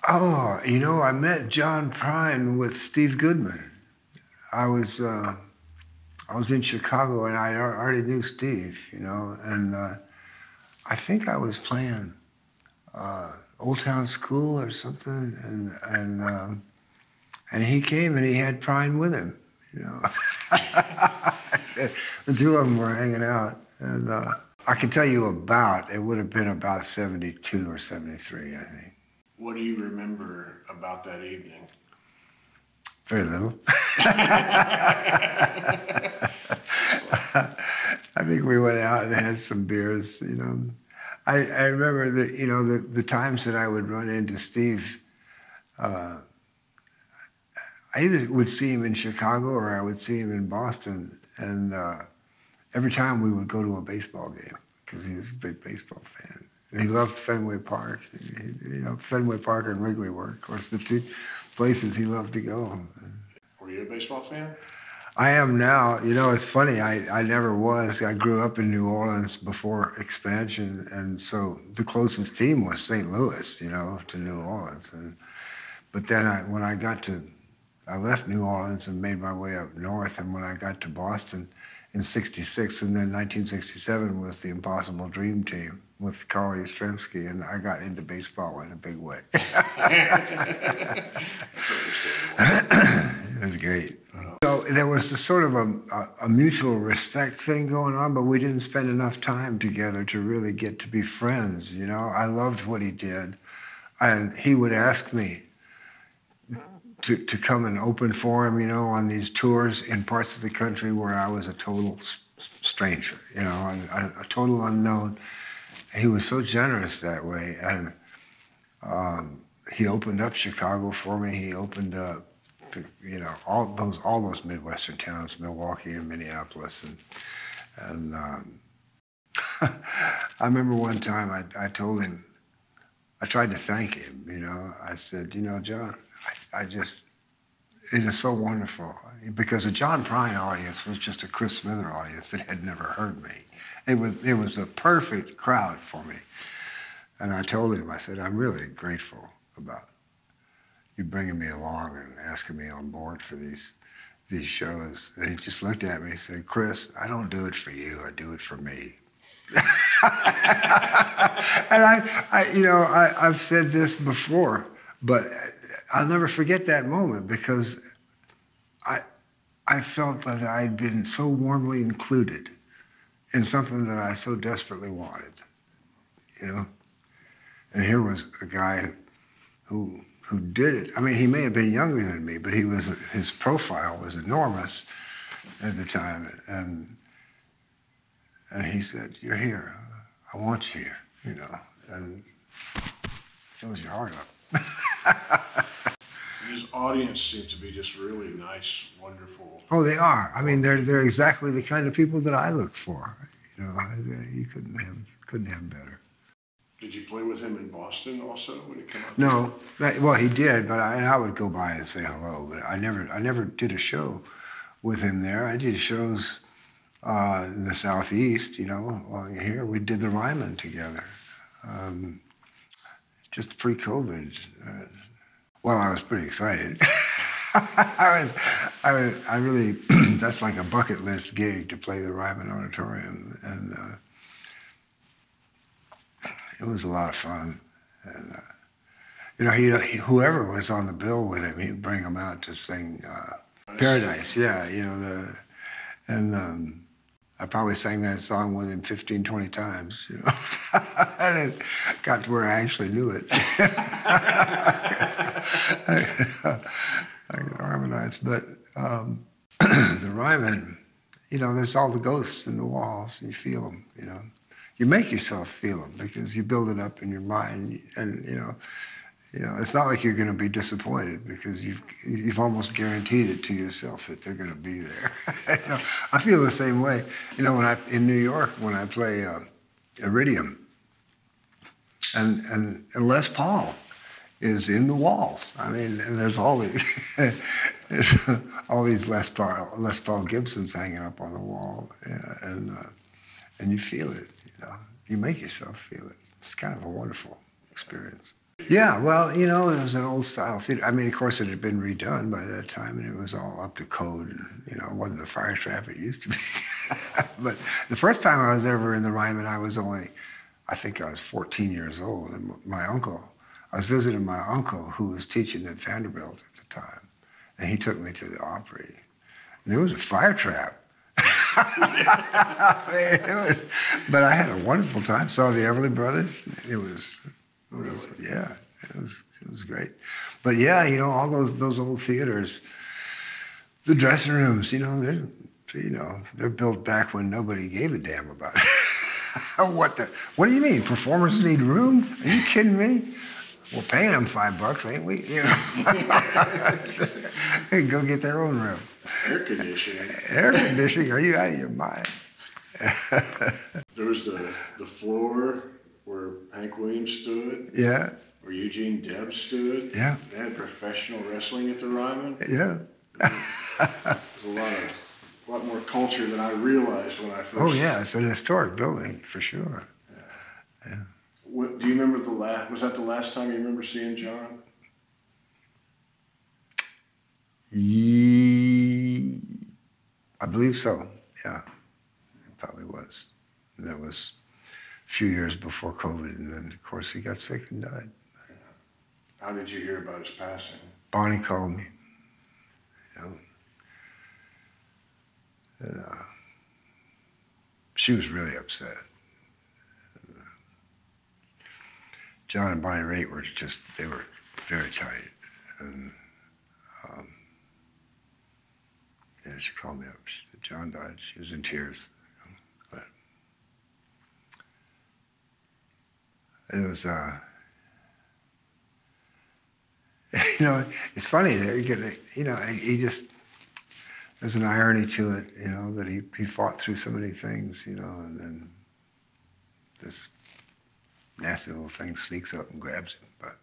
Oh, you know, I met John Prine with Steve Goodman. I was in Chicago and I already knew Steve, you know, and I think I was playing Old Town School or something, and he came and he had Prine with him, you know. The two of them were hanging out, and I can tell you it would have been about 72 or 73, I think. What do you remember about that evening? Very little. I think we went out and had some beers, you know. I remember that, you know, the times that I would run into Steve, I either would see him in Chicago or I would see him in Boston, and every time we would go to a baseball game because he was a big baseball fan. And he loved Fenway Park. You know, Fenway Park and Wrigley were, of course, the two places he loved to go. Were you a baseball fan? I am now. You know, it's funny. I never was. I grew up in New Orleans before expansion, and so the closest team was St. Louis, you know, to New Orleans. But then when I left New Orleans and made my way up north, and when I got to Boston in '66, and then 1967 was the Impossible Dream Team with Carl Yastrzemski, and I got into baseball in a big way. It was great. So there was a sort of a mutual respect thing going on, but we didn't spend enough time together to really get to be friends, you know? I loved what he did, and he would ask me to come and open for him, you know, on these tours in parts of the country where I was a total stranger, you know, and a total unknown. He was so generous that way, and he opened up Chicago for me. He opened up, you know, all those Midwestern towns, Milwaukee and Minneapolis, and I remember one time I told him, I tried to thank him, you know. I said, you know, John, it is so wonderful, because the John Prine audience was just a Chris Smither audience that had never heard me. It was a perfect crowd for me. And I told him, I said, I'm really grateful about you bringing me along and asking me on board for these shows. And he just looked at me and said, Chris, I don't do it for you, I do it for me. And I've said this before, but I'll never forget that moment, because I felt that I'd been so warmly included in something that I so desperately wanted, you know? And here was a guy who did it. I mean, he may have been younger than me, but his profile was enormous at the time. And he said, you're here. I want you here, you know, and it fills your heart up. His audience seemed to be just really nice, wonderful. Oh, they are. I mean, they're exactly the kind of people that I look for. You know, you couldn't have better. Did you play with him in Boston also when he came out? No, well, he did, but I would go by and say hello. But I never did a show with him there. I did shows in the Southeast. You know, here we did the Ryman together, just pre-COVID. Well, I was pretty excited. I really, that's like a bucket list gig to play the Ryman Auditorium, and it was a lot of fun. And you know, whoever was on the bill with him, he'd bring him out to sing Paradise. Yeah, you know, I probably sang that song with him 15, 20 times, you know. And it got to where I actually knew it. I can harmonize, but the Ryman, you know, there's all the ghosts in the walls, and you feel them, you know. You make yourself feel them because you build it up in your mind, and you know, it's not like you're going to be disappointed because you've almost guaranteed it to yourself that they're going to be there. You know, I feel the same way. You know, in New York when I play Iridium, and Les Paul is in the walls. I mean, and there's all these Les Paul Gibsons hanging up on the wall, and you feel it. You know, you make yourself feel it. It's kind of a wonderful experience. Yeah, well, you know, it was an old style theater. I mean, of course, it had been redone by that time, and it was all up to code. And, you know, it wasn't the fire trap it used to be. But the first time I was ever in the Ryman, I think I was 14 years old. And I was visiting my uncle who was teaching at Vanderbilt at the time, and he took me to the Opry. And there was a fire trap. I mean, but I had a wonderful time. Saw the Everly Brothers. It was great. But yeah, you know, all those old theaters, the dressing rooms, they're built back when nobody gave a damn about it. What do you mean? Performers need room? Are you kidding me? We're paying them $5, ain't we? You know, go get their own room. Air conditioning. Air conditioning? Are you out of your mind? There was the floor where Hank Williams stood. Yeah. Where Eugene Debs stood. Yeah. They had professional wrestling at the Ryman. Yeah. There's a lot more culture than I realized when I first. Oh yeah, it's an historic building for sure. Yeah. Do you remember was that the last time you remember seeing John? I believe so. Yeah, it probably was. And that was a few years before COVID, and then of course he got sick and died. Yeah. How did you hear about his passing? Bonnie called me. You know, and she was really upset. John and Bonnie Raitt they were very tight. And yeah, she called me up. She said, John died. She was in tears. But it was, you know, it's funny. You know, there's an irony to it, you know, that he fought through so many things, you know, and then this nasty little thing sneaks up and grabs him. But